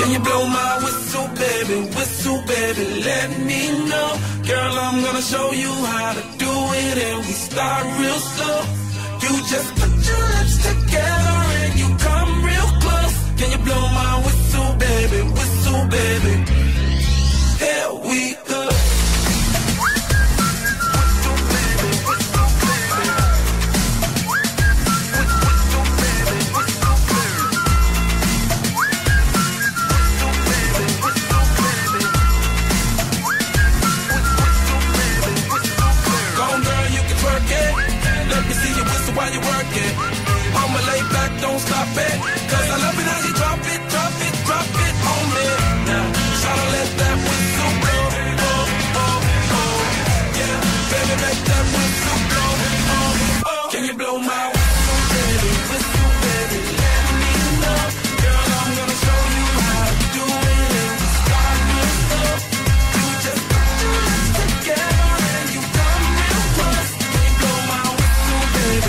Can you blow my whistle, baby, let me know. Girl, I'm gonna show you how to do it, and we start real slow. You just put your lips together and you come real close. Can you blow my whistle, baby? Here we go. While you work it, I'ma lay back, don't stop it. Cause I love it how you drop it on me. Now, try to let that whistle blow. Yeah, baby, make that whistle blow. Can you blow my whistle, baby, let me know. Girl, I'm gonna show you how to do it, and we start real slow. You just put your lips together and you come real close. Can you blow my whistle, baby?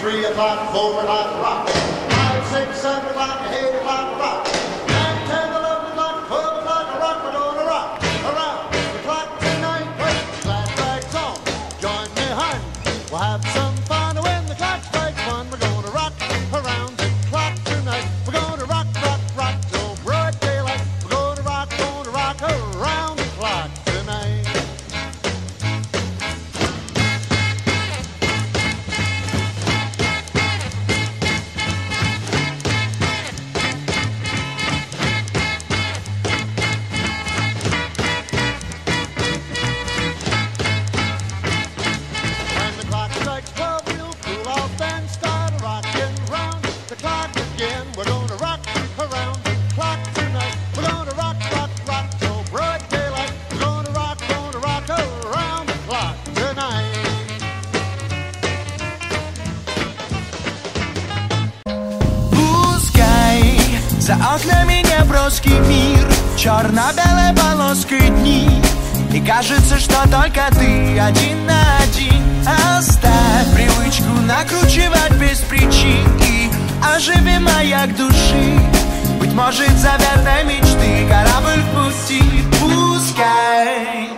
Three o'clock, 4 o'clock, rock. 5, 6, 7 o'clock, 8 o'clock, rock. 9, 10, 11 o'clock, 12 o'clock, rock. We're gonna rock around the clock tonight. When the clock strikes on, join me, hun. We'll have some fun when the clock strikes one. We're gonna rock around the clock tonight. We're gonna rock till broad daylight. We're gonna rock around the clock tonight. За окнами неброский мир, черно-белой полоской дни. И кажется, что только ты один на один. Оставь привычку накручивать без причин и оживи маяк души. Быть может, заветной мечты корабль в пути. Пускай